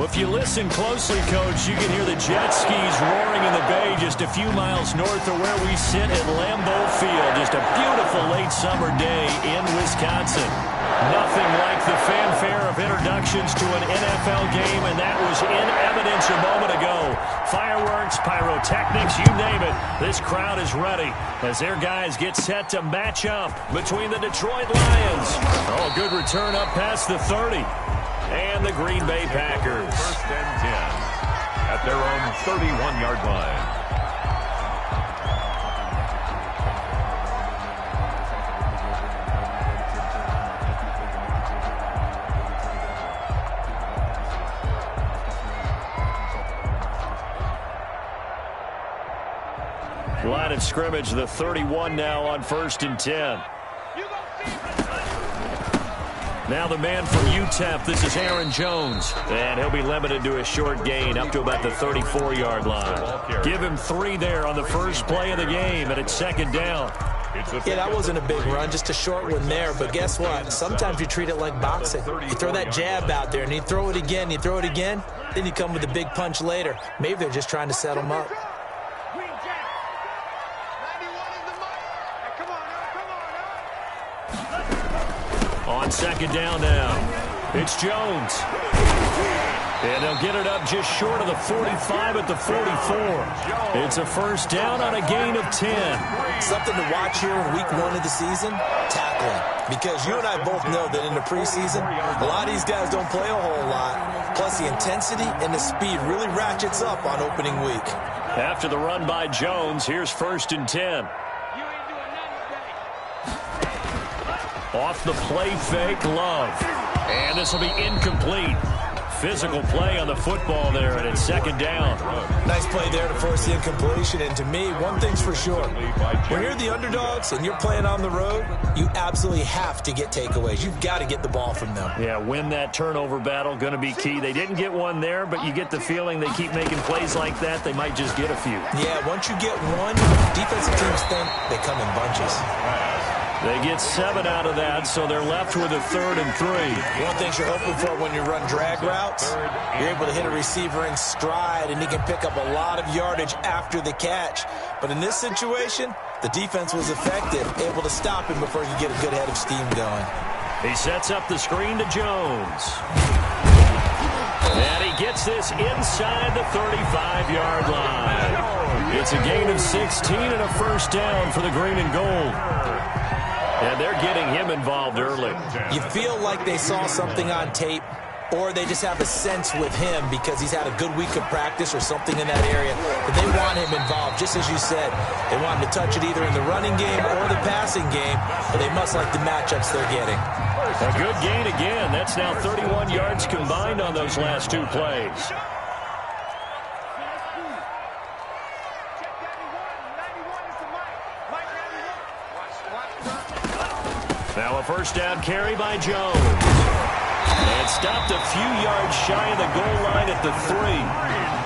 Well, if you listen closely, Coach, you can hear the jet skis roaring in the bay just a few miles north of where we sit at Lambeau Field. Just a beautiful late summer day in Wisconsin. Nothing like the fanfare of introductions to an NFL game, and that was in evidence a moment ago. Fireworks, pyrotechnics, you name it. This crowd is ready as their guys get set to match up between the Detroit Lions. Oh, good return up past the 30. And the Green Bay Packers. First and 10 at their own 31-yard line. Line of scrimmage, the 31 now on first and 10. Now the man from UTEP, this is Aaron Jones. And he'll be limited to a short gain up to about the 34-yard line. Give him 3 there on the first play of the game, and it's second down. Yeah, that wasn't a big run, just a short one there. But guess what? Sometimes you treat it like boxing. You throw that jab out there, and you throw it again, then you come with a big punch later. Maybe they're just trying to set him up. On second down now, it's Jones. And they'll get it up just short of the 45 at the 44. It's a first down on a gain of 10. Something to watch here in week 1 of the season, tackling. Because you and I both know that in the preseason, a lot of these guys don't play a whole lot. Plus the intensity and the speed really ratchets up on opening week. After the run by Jones, here's first and 10. Off the play fake, Love. And this will be incomplete. Physical play on the football there, and it's second down. Nice play there to force the incompletion. And to me, one thing's for sure. When you're the underdogs and you're playing on the road, you absolutely have to get takeaways. You've got to get the ball from them. Yeah, win that turnover battle, going to be key. They didn't get one there, but you get the feeling they keep making plays like that, they might just get a few. Yeah, once you get one, defensive teams think they come in bunches. They get 7 out of that, so they're left with a 3rd and 3. One thing you're hoping for when you run drag routes, you're able to hit a receiver in stride, and he can pick up a lot of yardage after the catch. But in this situation, the defense was effective, able to stop him before he could get a good head of steam going. He sets up the screen to Jones. And he gets this inside the 35-yard line. It's a gain of 16 and a first down for the green and gold. And they're getting him involved early. You feel like they saw something on tape, or they just have a sense with him because he's had a good week of practice or something in that area. But they want him involved, just as you said. They want him to touch it either in the running game or the passing game, but they must like the matchups they're getting. A good gain again. That's now 31 yards combined on those last 2 plays. Now a first down carry by Jones. And stopped a few yards shy of the goal line at the 3.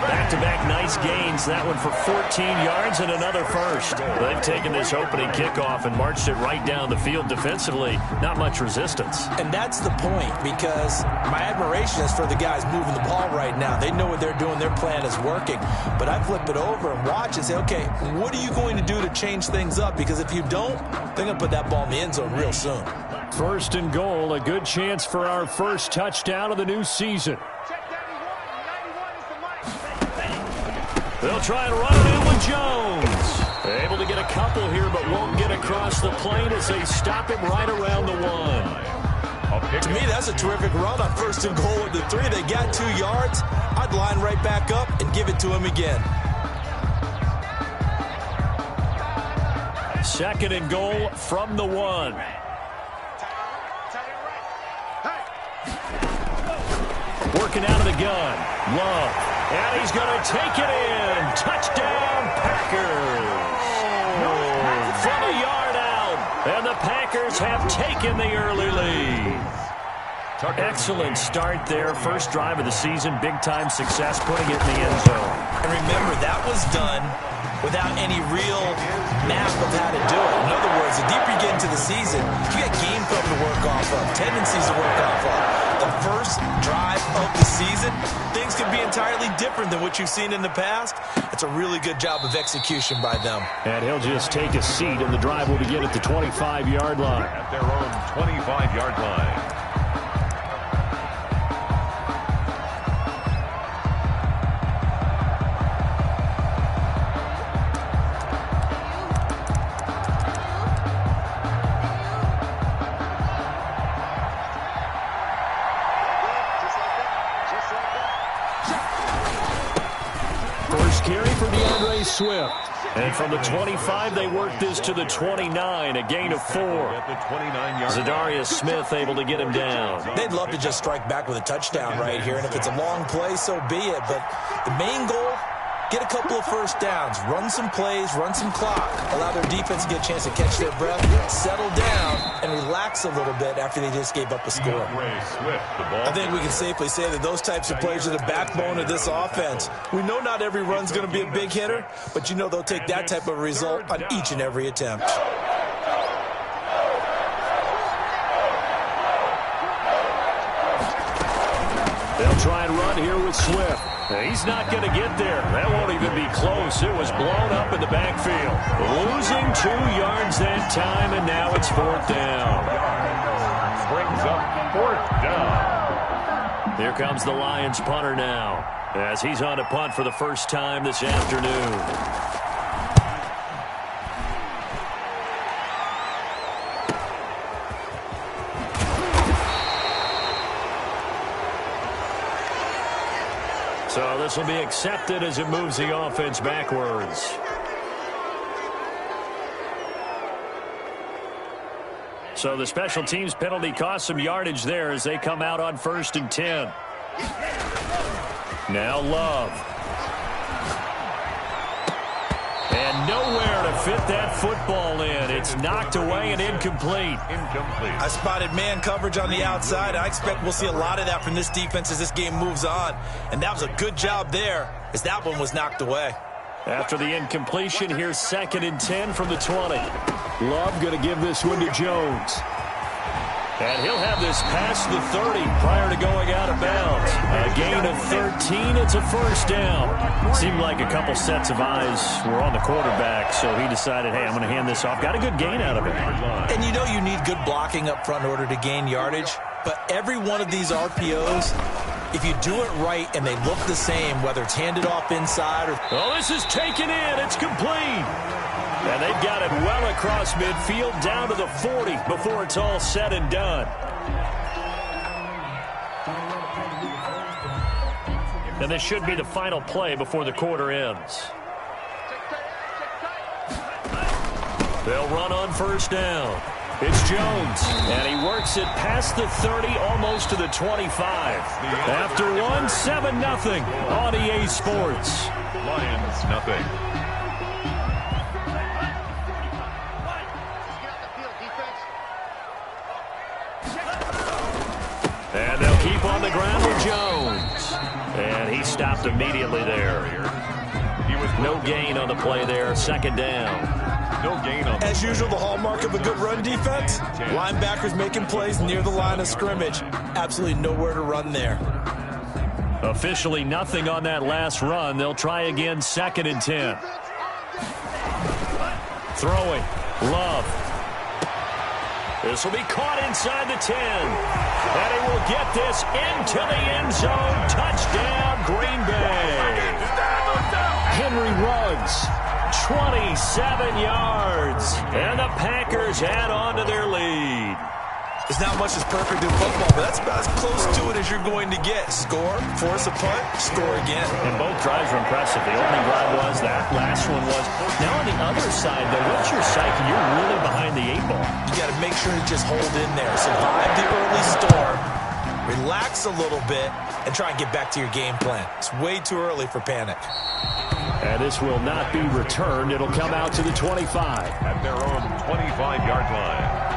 Back-to-back nice gains. That one for 14 yards and another first. They've taken this opening kickoff and marched it right down the field defensively. Not much resistance. And that's the point, because my admiration is for the guys moving the ball right now. They know what they're doing. Their plan is working. But I flip it over and watch and say, okay, what are you going to do to change things up? Because if you don't, they're going to put that ball in the end zone real soon. First and goal, a good chance for our first touchdown of the new season. They'll try and run it in with Jones. Able to get a couple here, but won't get across the plane as they stop him right around the 1. To me, that's a terrific run on first and goal with the 3. They got 2 yards. I'd line right back up and give it to him again. Second and goal from the 1. Working out of the gun. Love. And he's going to take it in. Touchdown, Packers. From a yard out. And the Packers have taken the early lead. Excellent start there. First drive of the season. Big-time success putting it in the end zone. And remember, that was done without any real map of how to do it. In other words, the deeper you get into the season, you got game film to work off of, tendencies to work off of. The first drive of the season, things can be entirely different than what you've seen in the past. It's a really good job of execution by them. And he'll just take a seat, and the drive will begin at the 25-yard line. At their own 25-yard line. Swift. And from the 25, they work this to the 29, a gain of 4. Zadarius Smith able to get him down. They'd love to just strike back with a touchdown right here, and if it's a long play, so be it. But the main goal, get a couple of first downs, run some plays, run some clock, allow their defense to get a chance to catch their breath, settle down, and relax a little bit after they just gave up a score. I think we can safely say that those types of plays are the backbone of this offense. We know not every run's going to be a big hitter, but you know they'll take that type of result on each and every attempt. They'll try and run here with Swift. He's not going to get there. That won't even be close. It was blown up in the backfield. Losing 2 yards that time, and now it's 4th down. Brings up 4th down. Here comes the Lions punter now, as he's on to punt for the first time this afternoon. So this will be accepted as it moves the offense backwards. So the special teams penalty cost some yardage there as they come out on 1st and 10. Now Love. And nowhere to fit that football in. It's knocked away and incomplete. I spotted man coverage on the outside. I expect we'll see a lot of that from this defense as this game moves on. And that was a good job there as that one was knocked away. After the incompletion, here's 2nd and 10 from the 20. Love going to give this one to Jones. And he'll have this past the 30 prior to going out of bounds. A gain of 13. It's a first down. Seemed like a couple sets of eyes were on the quarterback, so he decided, hey, I'm going to hand this off. Got a good gain out of it. And you know you need good blocking up front in order to gain yardage. But every one of these RPOs, if you do it right and they look the same, whether it's handed off inside or... Oh, this is taken in. It's complete. And they've got it well across midfield down to the 40 before it's all said and done. And this should be the final play before the quarter ends. They'll run on 1st down. It's Jones, and he works it past the 30, almost to the 25. After one, 7-0 on EA Sports. Lions, nothing. And they'll keep on the ground with Jones. And he stopped immediately there. No gain on the play there. 2nd down. No gain on. As usual, the hallmark of a good run defense, linebackers making plays near the line of scrimmage. Absolutely nowhere to run there. Officially nothing on that last run. They'll try again, 2nd and 10. Throwing. Love. This will be caught inside the 10. And he will get this into the end zone. Touchdown, Green Bay. Henry runs 27 yards. And the Packers add on to their lead. There's not much that's perfect in football, but that's about as close to it as you're going to get. Score, force a punt, score again. And both drives were impressive. The opening drive was, that last one was. Now on the other side, though, what's your psyche? You're really behind the 8 ball. You got to make sure to just hold in there. Survive the early storm, relax a little bit, and try and get back to your game plan. It's way too early for panic. And this will not be returned. It'll come out to the 25. At their own 25-yard line.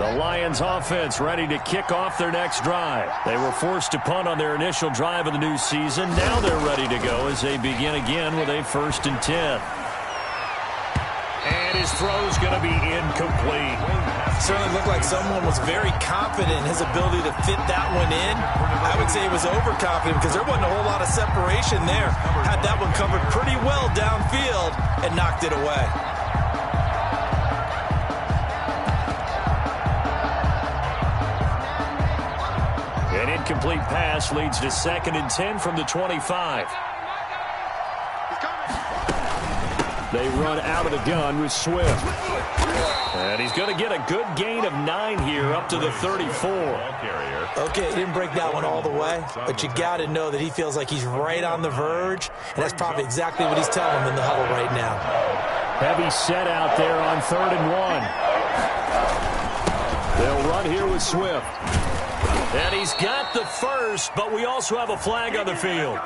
The Lions offense ready to kick off their next drive. They were forced to punt on their initial drive of the new season. Now they're ready to go as they begin again with a 1st and 10. And his throw's going to be incomplete. Certainly looked like someone was very confident in his ability to fit that one in. I would say he was overconfident because there wasn't a whole lot of separation there. Had that one covered pretty well downfield and knocked it away. An incomplete pass leads to 2nd and 10 from the 25. They run out of the gun with Swift. And he's going to get a good gain of 9 here up to the 34. Okay, he didn't break that one all the way, but you got to know that he feels like he's right on the verge, and that's probably exactly what he's telling him in the huddle right now. Heavy set out there on 3rd and 1. They'll run here with Swift. And he's got the first, but we also have a flag on the field.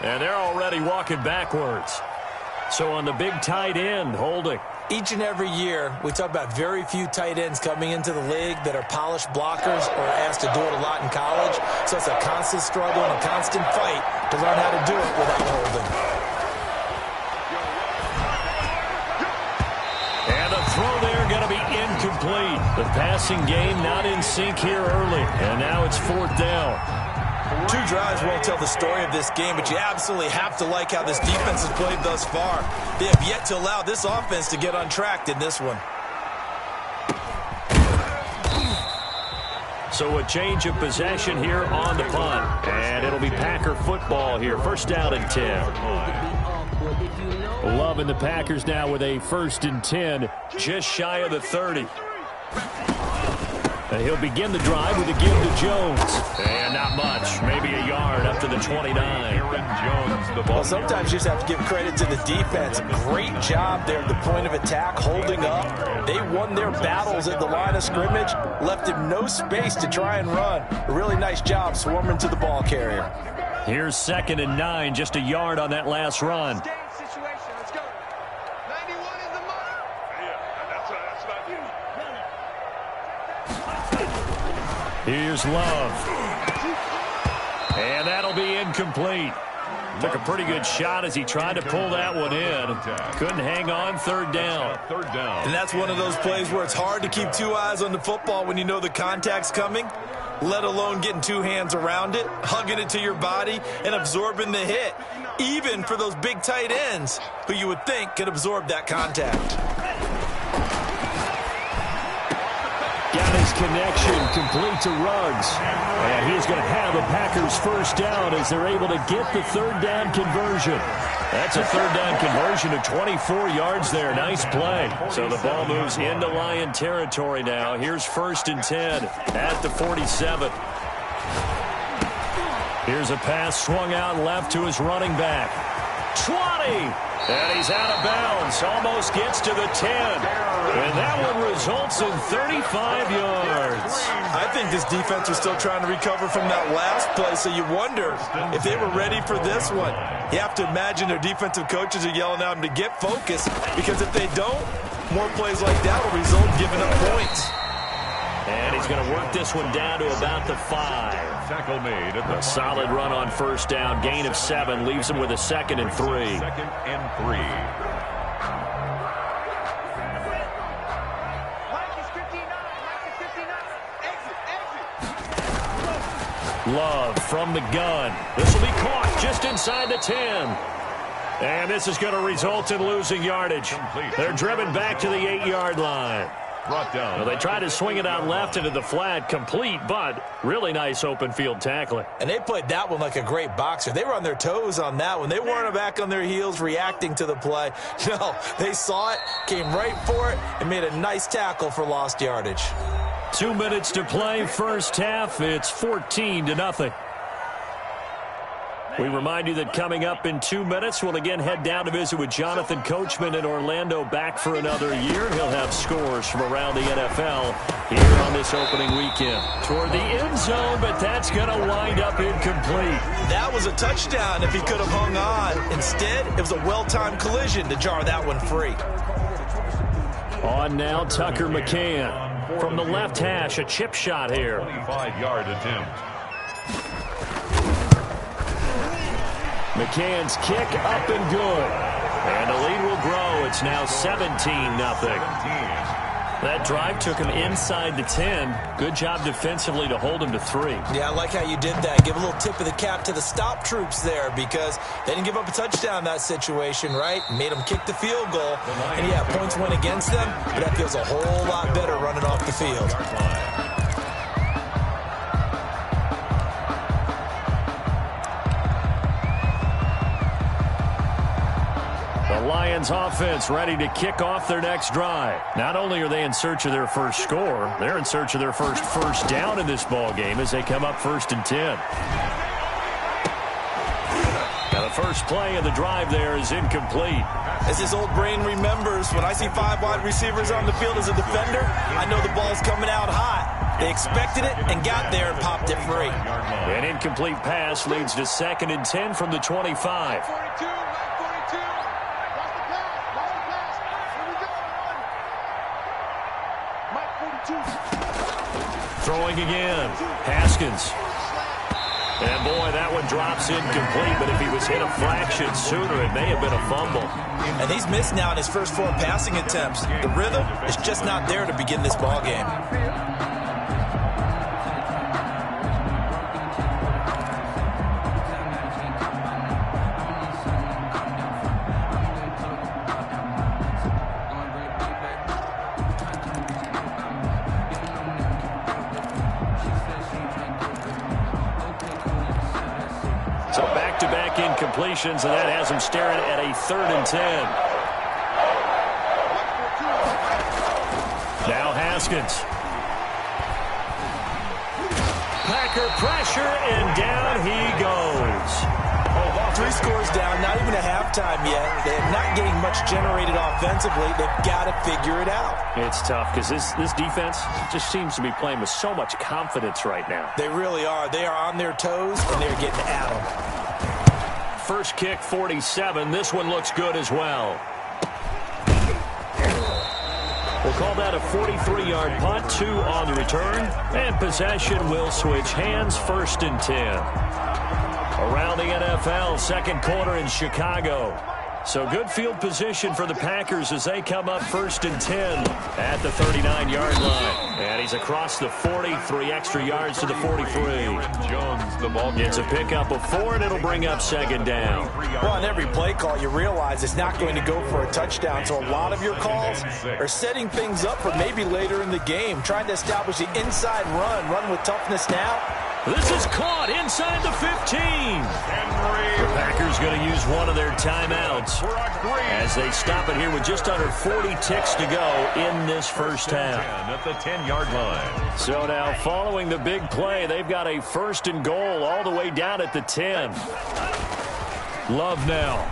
And they're already walking backwards. So on the big tight end, holding. Each and every year, we talk about very few tight ends coming into the league that are polished blockers or asked to do it a lot in college. So it's a constant struggle and a constant fight to learn how to do it without holding. And the throw there going to be incomplete. The passing game not in sync here early. And now it's 4th down. 2 drives won't tell the story of this game, but you absolutely have to like how this defense has played thus far. They have yet to allow this offense to get untracked in this one. So a change of possession here on the punt. And it'll be Packer football here. 1st down and 10. Loving the Packers now with a 1st and 10, just shy of the 30. And he'll begin the drive with a give to Jones. And not much, maybe a yard up to the 29. Well, sometimes you just have to give credit to the defense. Great job there at the point of attack, holding up. They won their battles at the line of scrimmage, left him no space to try and run. A really nice job swarming to the ball carrier. Here's 2nd and 9, just a yard on that last run. Here's Love. And that'll be incomplete. Took a pretty good shot as he tried to pull that one in. Couldn't hang on. 3rd down. And that's one of those plays where it's hard to keep 2 eyes on the football when you know the contact's coming, let alone getting 2 hands around it, hugging it to your body, and absorbing the hit, even for those big tight ends who you would think could absorb that contact. Got his connection complete to Ruggs. And he's going to have the Packers 1st down as they're able to get the 3rd down conversion. That's a 3rd down conversion of 24 yards there. Nice play. So the ball moves into Lion territory now. Here's 1st and 10 at the 47. Here's a pass swung out left to his running back. 20! And he's out of bounds. Almost gets to the 10. And that one results in 35 yards. I think this defense was still trying to recover from that last play, so you wonder if they were ready for this one. You have to imagine their defensive coaches are yelling at them to get focused, because if they don't, more plays like that will result in giving up points. And he's going to work this one down to about the 5. Tackle made at A solid run on 1st down. Gain of 7 leaves him with a 2nd and 3. 2nd and 3. Love from the gun. This will be caught just inside the 10. And this is going to result in losing yardage. They're driven back to the 8-yard line. Brought down. Well, they tried to swing it out left into the flat, complete, but really nice open field tackling. And they played that one like a great boxer. They were on their toes on that one. They weren't back on their heels reacting to the play. No, they saw it, came right for it, and made a nice tackle for lost yardage. 2 minutes to play, 1st half. It's 14-0. We remind you that coming up in 2 minutes, we'll again head down to visit with Jonathan Coachman in Orlando, back for another year. He'll have scores from around the NFL here on this opening weekend. Toward the end zone, but that's going to wind up incomplete. That was a touchdown if he could have hung on. Instead, it was a well-timed collision to jar that one free. On now, Tucker McCann. From the left hash, a chip shot here. 25-yard attempt. McCann's kick up and good. And the lead will grow. It's now 17-0. That drive took him inside the 10. Good job defensively to hold him to 3. Yeah, I like how you did that. Give a little tip of the cap to the stop troops there because they didn't give up a touchdown in that situation, right? Made them kick the field goal. And, yeah, points went against them, but that feels a whole lot better running off the field. Lions offense ready to kick off their next drive. Not only are they in search of their first score, they're in search of their first down in this ball game as they come up 1st and 10. Now the first play of the drive there is incomplete. As his old brain remembers, when I see 5 wide receivers on the field as a defender, I know the ball's coming out hot. They expected it and got there and popped it free. An incomplete pass leads to 2nd and 10 from the 25. Throwing again. Haskins. And, boy, that one drops incomplete, but if he was hit a fraction sooner, it may have been a fumble. And he's missed now in his first 4 passing attempts. The rhythm is just not there to begin this ball game. Incompletions, and that has him staring at a 3rd and 10. Now Haskins. Packer pressure, and down he goes. 3 scores down, not even a halftime yet. They're not getting much generated offensively. They've got to figure it out. It's tough because this defense just seems to be playing with so much confidence right now. They really are. They are on their toes, and they're getting at them. First kick, 47. This one looks good as well. We'll call that a 43-yard punt, 2 on the return. And possession will switch hands, 1st and 10. Around the NFL, 2nd quarter in Chicago. So good field position for the Packers as they come up 1st and 10 at the 39-yard line. And he's across the 40, 3 extra yards to the 43. It's a pickup of 4, and it'll bring up 2nd down. Well, on every play call, you realize it's not going to go for a touchdown. So a lot of your calls are setting things up for maybe later in the game, trying to establish the inside run with toughness now. This is caught inside the 15. The Packers going to use one of their timeouts as they stop it here with just under 40 ticks to go in this first half. At the 10-yard line. So now following the big play, they've got a 1st and goal all the way down at the 10. Love now.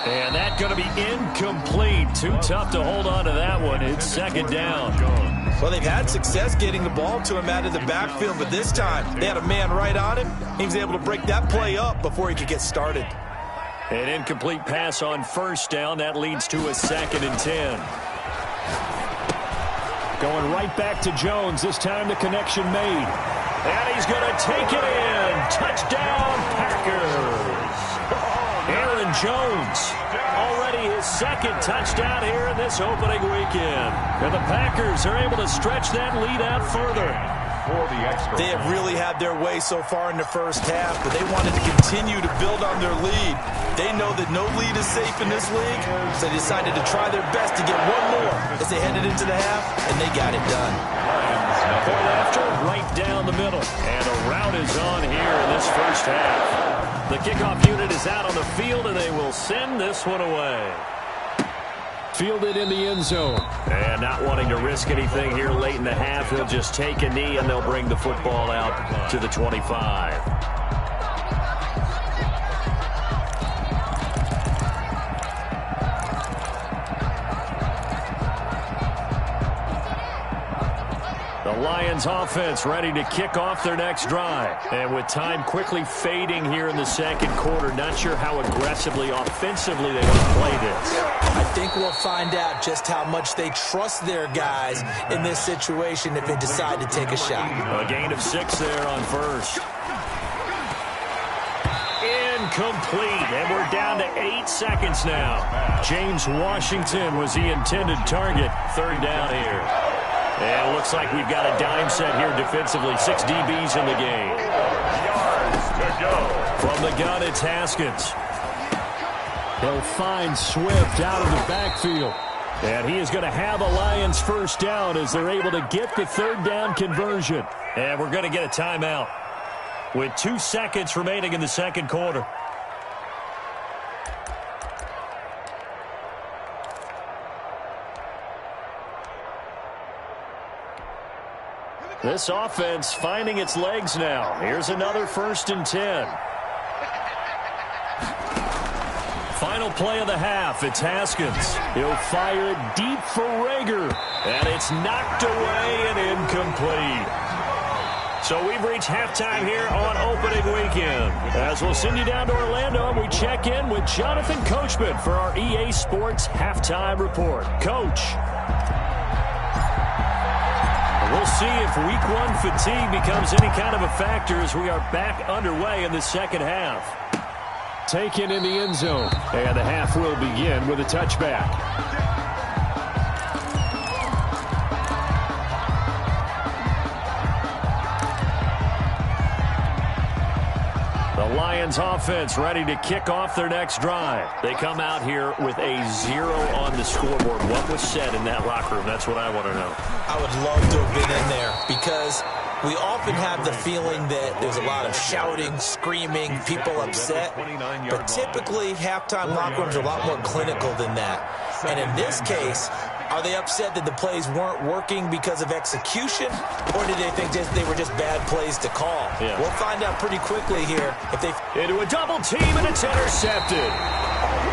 And that's going to be incomplete. Too tough to hold on to that one. It's 2nd down. Well, they've had success getting the ball to him out of the backfield, but this time they had a man right on him. He was able to break that play up before he could get started. An incomplete pass on 1st down. That leads to a 2nd and 10. Going right back to Jones. This time the connection made. And he's going to take it in. Touchdown, Packers. Aaron Jones. Already his 2nd touchdown here in this opening weekend. And the Packers are able to stretch that lead out further. They have really had their way so far in the first half, but they wanted to continue to build on their lead. They know that no lead is safe in this league, so they decided to try their best to get one more as they headed into the half, and they got it done. Point after, right down the middle. And a rout is on here in this first half. The kickoff unit is out on the field, and they will send this one away. Fielded in the end zone. And not wanting to risk anything here late in the half, he'll just take a knee, and they'll bring the football out to the 25. The Lions offense ready to kick off their next drive. And with time quickly fading here in the 2nd quarter, not sure how aggressively, offensively they want to play this. I think we'll find out just how much they trust their guys in this situation if they decide to take a shot. A gain of 6 there on first. Incomplete, and we're down to 8 seconds now. James Washington was the intended target. Third down here. And it looks like we've got a dime set here defensively. 6 DBs in the game. Yards to go. From the gun, it's Haskins. He'll find Swift out of the backfield. And he is going to have a Lions first down as they're able to get the third down conversion. And we're going to get a timeout with 2 seconds remaining in the second quarter. This offense finding its legs now. Here's another 1st and 10. Final play of the half. It's Haskins. He'll fire it deep for Rager. And it's knocked away and incomplete. So we've reached halftime here on opening weekend. As we'll send you down to Orlando, and we check in with Jonathan Coachman for our EA Sports Halftime Report. Coach. We'll see if week 1 fatigue becomes any kind of a factor as we are back underway in the second half. Taken in the end zone, and the half will begin with a touchback. The Lions offense ready to kick off their next drive. They come out here with a 0 on the scoreboard. What was said in that locker room? That's what I want to know. I would love to have been in there because we often have the feeling that there's a lot of shouting, screaming, people upset. But typically, halftime locker rooms are a lot more clinical than that. And in this case, are they upset that the plays weren't working because of execution, or did they think they were just bad plays to call? Yeah. We'll find out pretty quickly here if they... Into a double team, and it's intercepted.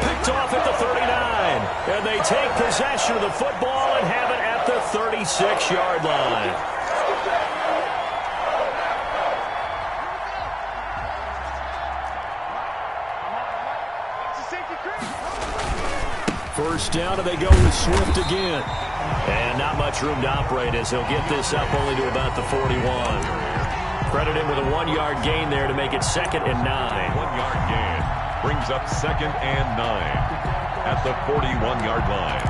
Picked off at the 39. And they take possession of the football and have it at the 36-yard line. First down, and they go with Swift again. And not much room to operate as he'll get this up only to about the 41. Credit him with a 1-yard gain there to make it 2nd and 9. 1-yard gain brings up 2nd and 9 at the 41-yard line.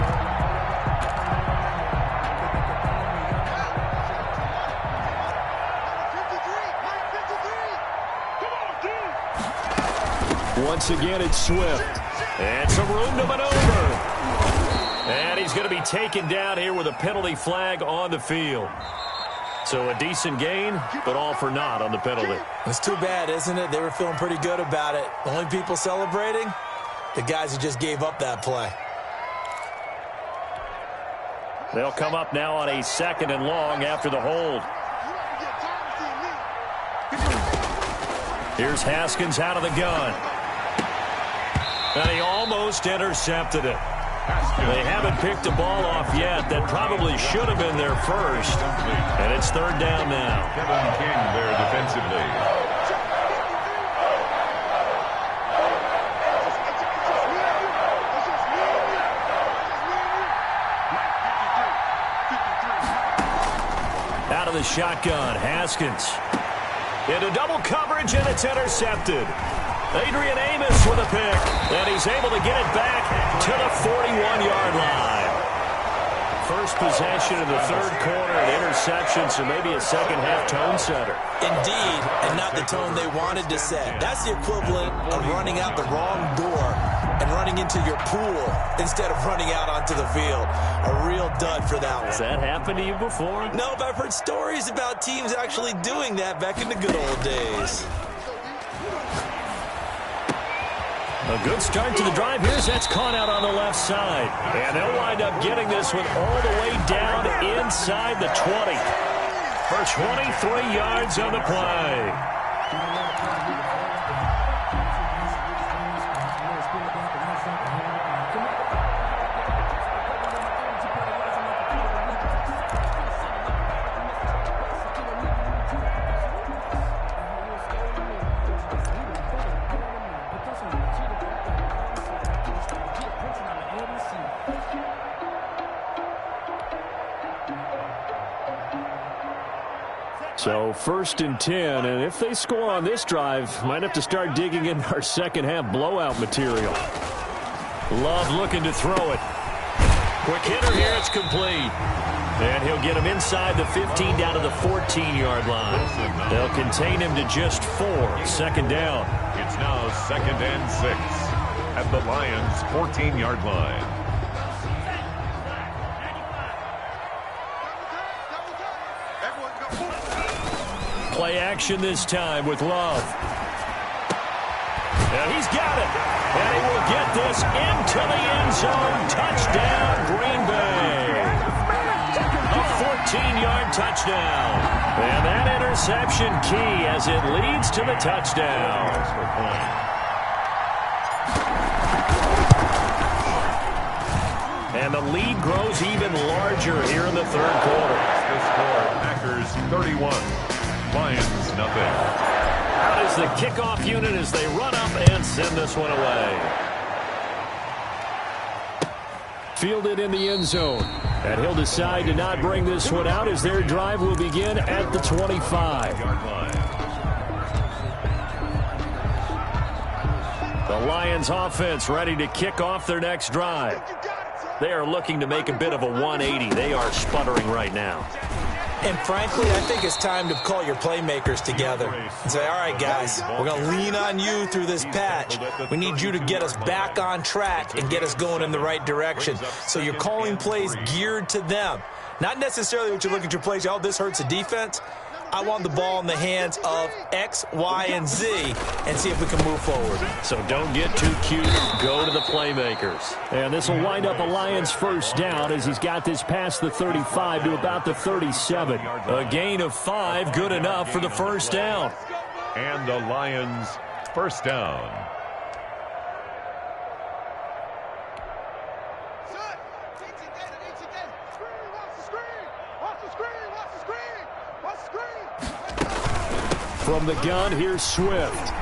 Once again, it's Swift. And some room to maneuver. And he's going to be taken down here with a penalty flag on the field. So a decent gain, but all for naught on the penalty. It's too bad, isn't it? They were feeling pretty good about it. The only people celebrating, the guys who just gave up that play. They'll come up now on a 2nd and long after the hold. Here's Haskins out of the gun. And he almost intercepted it. They haven't picked the ball off yet. That probably should have been their first. And it's 3rd down now. Kevin King there defensively. Out of the shotgun, Haskins. Into double coverage, and it's intercepted. Adrian Amos with a pick, and he's able to get it back to the 41-yard line. First possession of the 3rd quarter, an interception, so maybe a second-half tone setter. Indeed, and not the tone they wanted to set. That's the equivalent of running out the wrong door and running into your pool instead of running out onto the field. A real dud for that one. Has that happened to you before? No, but I've heard stories about teams actually doing that back in the good old days. A good start to the drive. Here's that's caught out on the left side. And they'll wind up getting this one all the way down inside the 20. For 23 yards on the play. So 1st and 10, and if they score on this drive, might have to start digging in our second half blowout material. Love looking to throw it. Quick hitter here, it's complete. And he'll get him inside the 15 down to the 14-yard line. They'll contain him to just 4. 2nd down. It's now 2nd and 6 at the Lions' 14-yard line. Play action this time with Love. And he's got it. And he will get this into the end zone. Touchdown, Green Bay. A 14-yard touchdown. And that interception key as it leads to the touchdown. And the lead grows even larger here in the 3rd quarter. The score, Packers 31. Lions, nothing. Out is the kickoff unit as they run up and send this one away. Fielded in the end zone. And he'll decide to not bring this one out as their drive will begin at the 25. The Lions offense ready to kick off their next drive. They are looking to make a bit of a 180. They are sputtering right now. And frankly, I think it's time to call your playmakers together and say, all right, guys, we're going to lean on you through this patch. We need you to get us back on track and get us going in the right direction. So you're calling plays geared to them. Not necessarily what you look at your plays, oh, this hurts the defense. I want the ball in the hands of X, Y, and Z and see if we can move forward. So don't get too cute. Go to the playmakers. And this will wind up a Lions 1st down as he's got this past the 35 to about the 37. A gain of 5, good enough for the 1st down. And the Lions 1st down. From the gun, here's Swift.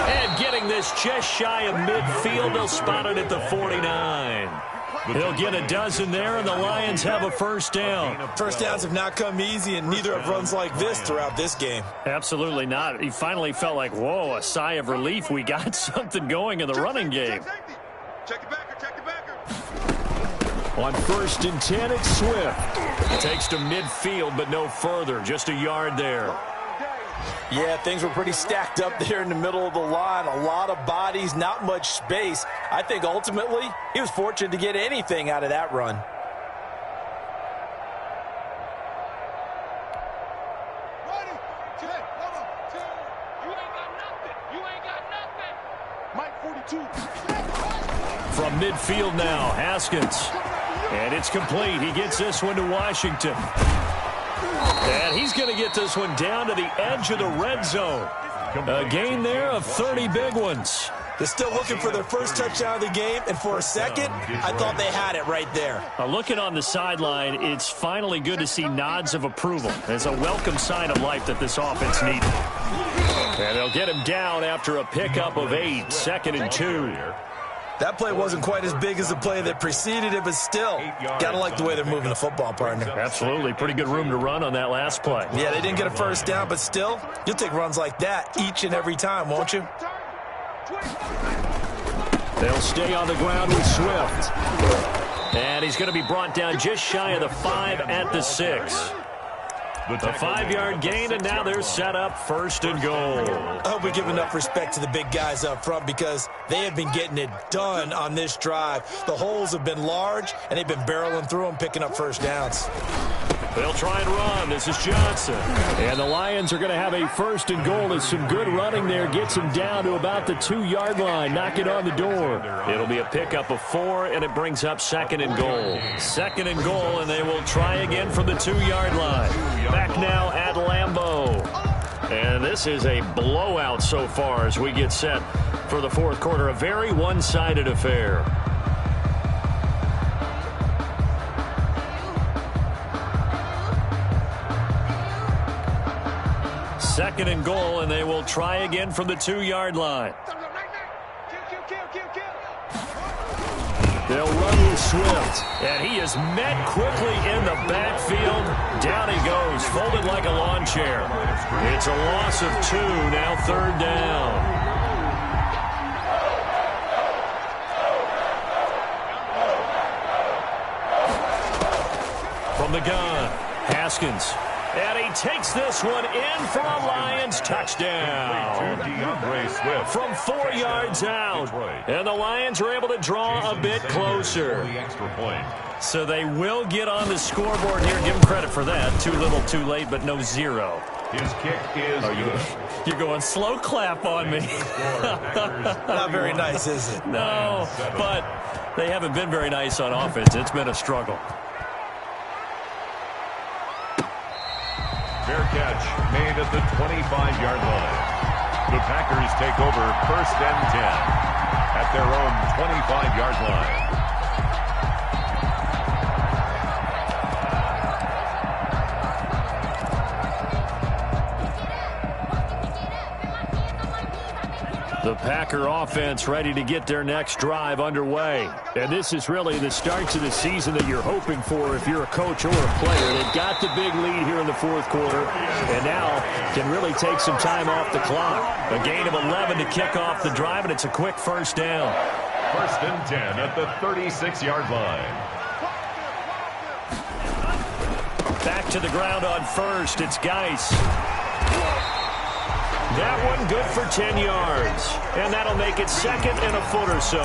And getting this just shy of midfield, they'll spot it at the 49. He'll get a dozen there, and the Lions have a 1st down. 1st downs have not come easy, and neither have runs like this throughout this game. Absolutely not. He finally felt like, whoa, a sigh of relief. We got something going in the running game. Check it backer, check it backer. On 1st and 10, it's Swift. Takes to midfield, but no further. Just a yard there. Yeah, things were pretty stacked up there in the middle of the line. A lot of bodies, not much space. I think ultimately he was fortunate to get anything out of that run. Ready, check, 1, 2. You ain't got nothing. You ain't got nothing. Mike 42. From midfield now, Haskins. And it's complete. He gets this one to Washington. And he's going to get this one down to the edge of the red zone. A gain there of 30 big ones. They're still looking for their 1st touchdown of the game, and for a second, I thought they had it right there. Looking on the sideline, it's finally good to see nods of approval. It's a welcome sign of life that this offense needed. And they'll get him down after a pickup of 8, 2nd and 2. That play wasn't quite as big as the play that preceded it, but still, got to like the way they're moving the football, partner. Absolutely. Pretty good room to run on that last play. Yeah, they didn't get a 1st down, but still, you'll take runs like that each and every time, won't you? They'll stay on the ground with Swift. And he's going to be brought down just shy of the 5 at the 6. A 5-yard gain, and now they're set up 1st and goal. I hope we give enough respect to the big guys up front because they have been getting it done on this drive. The holes have been large, and they've been barreling through them, picking up 1st downs. They'll try and run. This is Johnson. And the Lions are going to have a 1st and goal as some good running there gets him down to about the 2-yard line. Knock it on the door. It'll be a pickup of 4, and it brings up 2nd and goal. 2nd and goal, and they will try again from the 2-yard line. Back now at Lambeau. And this is a blowout so far as we get set for the 4th quarter. A very one-sided affair. Second and goal, and they will try again from the 2-yard line. They'll run with Swift, and he is met quickly in the backfield. Down he goes, folded like a lawn chair. It's a loss of 2, now 3rd down. From the gun, Haskins. And he takes this one in for a Lions touchdown. From 4 yards out. And the Lions are able to draw a bit closer. So they will get on the scoreboard here. Give them credit for that. Too little, too late, but no 0. His kick is You're going slow clap on me. Not very nice, is it? No, but they haven't been very nice on offense. It's been a struggle. Fair catch made at the 25-yard line. The Packers take over 1st and 10 at their own 25-yard line. The Packer offense ready to get their next drive underway. And this is really the start to the season that you're hoping for if you're a coach or a player. They've got the big lead here in the 4th quarter and now can really take some time off the clock. A gain of 11 to kick off the drive, and it's a quick 1st down. 1st and 10 at the 36-yard line. Back to the ground on 1st. It's Geis. That one good for 10 yards. And that'll make it 2nd and a foot or so.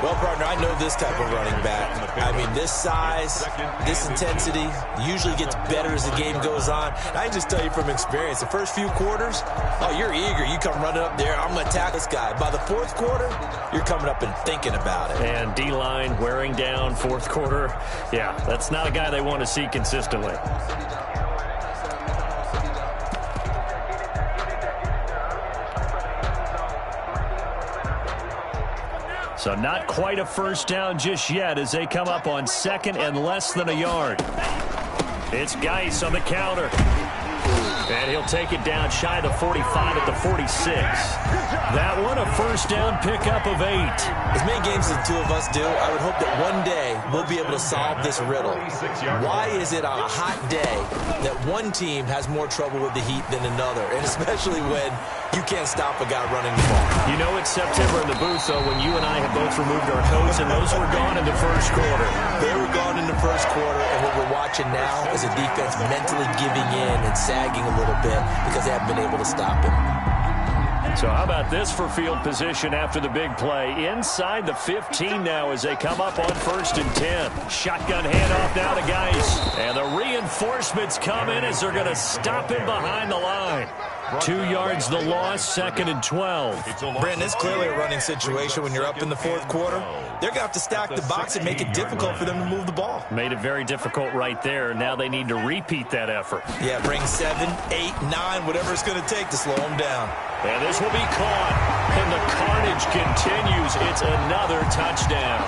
Well, partner, I know this type of running back. I mean, this size, this intensity usually gets better as the game goes on. And I can just tell you from experience, the first few quarters, oh, you're eager. You come running up there, I'm going to tackle this guy. By the 4th quarter, you're coming up and thinking about it. And D-line wearing down 4th quarter. Yeah, that's not a guy they want to see consistently. So not quite a 1st down just yet as they come up on 2nd and less than a yard. It's Geis on the counter. And he'll take it down shy of the 45 at the 46. That one a 1st down pickup of 8. As many games as the two of us do, I would hope that one day we'll be able to solve this riddle. Why is it on a hot day that one team has more trouble with the heat than another? And especially when you can't stop a guy running the ball. You know it's September in the booth, though, when you and I have both removed our coats, and those were gone in the 1st quarter. They were gone in the 1st quarter, and what we're watching now is a defense mentally giving in and sagging a little bit because they haven't been able to stop him. So how about this for field position after the big play? Inside the 15 now as they come up on 1st and 10. Shotgun handoff now to Geis. And the reinforcements come in as they're going to stop him behind the line. 2 yards the loss, 2nd and 12. Brandon, it's clearly a running situation when you're up in the 4th quarter. They're going to have to stack the box and make it difficult for them to move the ball. Made it very difficult right there. Now they need to repeat that effort. Yeah, bring 7, 8, 9, whatever it's going to take to slow them down. And this will be caught. And the carnage continues. It's another touchdown.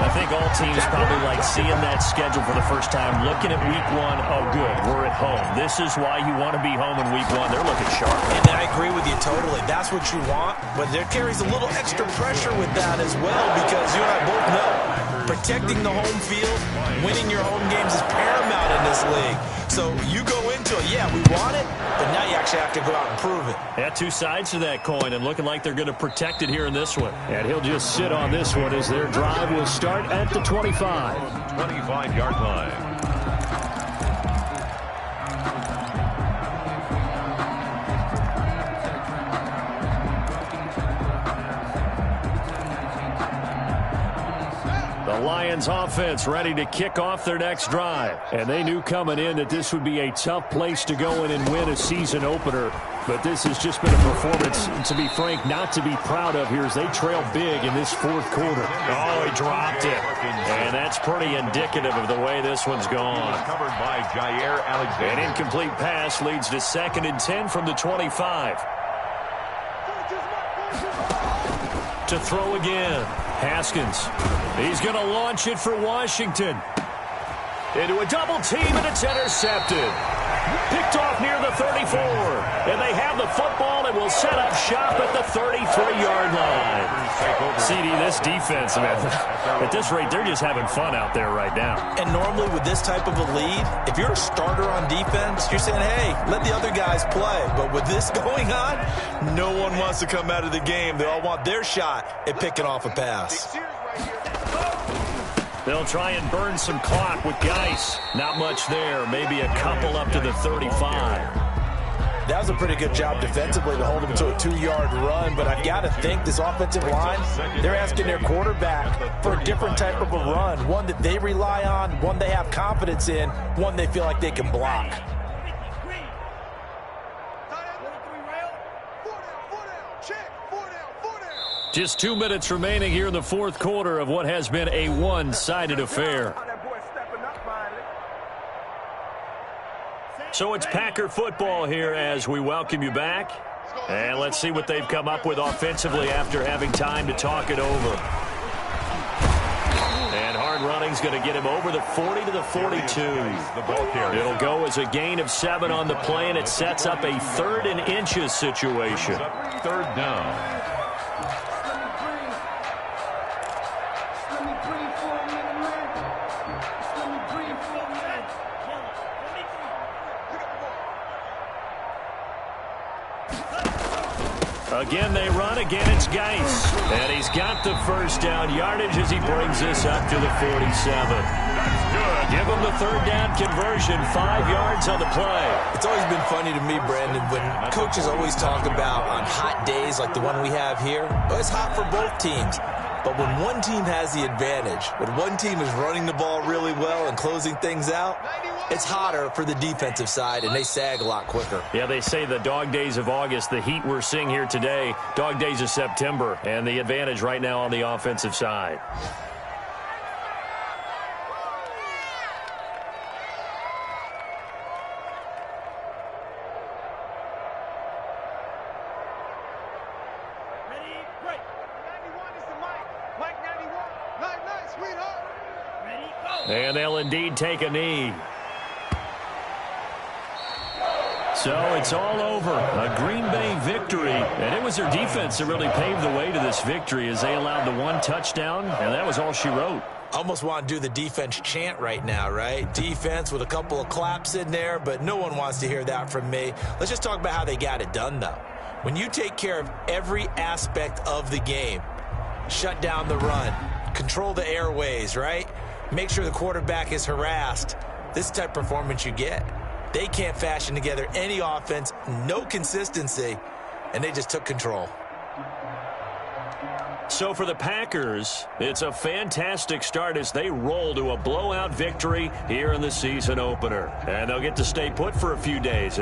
I think all teams probably like seeing that schedule for the first time, looking at week 1. Oh, good, we're at home. This is why you want to be home in week 1. They're looking sharp. And I agree with you totally. That's what you want. But there carries a little extra pressure with that as well because you and I both know protecting the home field, winning your home games is paramount in this league. So you go into it, yeah, we want it, but now you actually have to go out and prove it. Yeah, 2 sides to that coin, and looking like they're going to protect it here in this one. And he'll just sit on this one as their drive will start at the 25. 25-yard line. The Lions offense ready to kick off their next drive. And they knew coming in that this would be a tough place to go in and win a season opener. But this has just been a performance, to be frank, not to be proud of here as they trail big in this 4th quarter. Oh, he dropped it. And that's pretty indicative of the way this one's gone. Covered by Jair Alexander. An incomplete pass leads to 2nd and 10 from the 25. To throw again. Haskins. He's going to launch it for Washington. Into a double team, and it's intercepted. Picked off near the 34. And they have the football and will set up shop at the 33-yard line. CD, this defense, man, at this rate, they're just having fun out there right now. And normally with this type of a lead, if you're a starter on defense, you're saying, hey, let the other guys play. But with this going on, no one wants to come out of the game. They all want their shot at picking off a pass. They'll try and burn some clock with Geis. Not much there. Maybe a couple up to the 35. That was a pretty good job defensively to hold them to a 2-yard run, but I've got to think this offensive line, they're asking their quarterback for a different type of a run, one that they rely on, one they have confidence in, one they feel like they can block. Just 2 minutes remaining here in the fourth quarter of what has been a one-sided affair. So it's Packer football here as we welcome you back. And let's see what they've come up with offensively after having time to talk it over. And hard running's going to get him over the 40 to the 42. It'll go as a gain of 7 on the play, and it sets up a 3rd and inches situation. 3rd down. Again, they run. Again, it's Geis. And he's got the first down yardage as he brings this up to the 47. That's good. Give him the 3rd down conversion. 5 yards on the play. It's always been funny to me, Brandon, when coaches always talk about on hot days like the one we have here, well, it's hot for both teams. But when one team has the advantage, when one team is running the ball really well and closing things out, it's hotter for the defensive side, and they sag a lot quicker. Yeah, they say the dog days of August, the heat we're seeing here today, dog days of September, and the advantage right now on the offensive side. And they'll indeed take a knee. So it's all over. A Green Bay victory. And it was their defense that really paved the way to this victory as they allowed the 1 touchdown, and that was all she wrote. Almost want to do the defense chant right now, right? Defense with a couple of claps in there, but no one wants to hear that from me. Let's just talk about how they got it done, though. When you take care of every aspect of the game, shut down the run, control the airways, right? Make sure the quarterback is harassed. This is the type of performance you get. They can't fashion together any offense, no consistency, and they just took control. So for the Packers, it's a fantastic start as they roll to a blowout victory here in the season opener. And they'll get to stay put for a few days.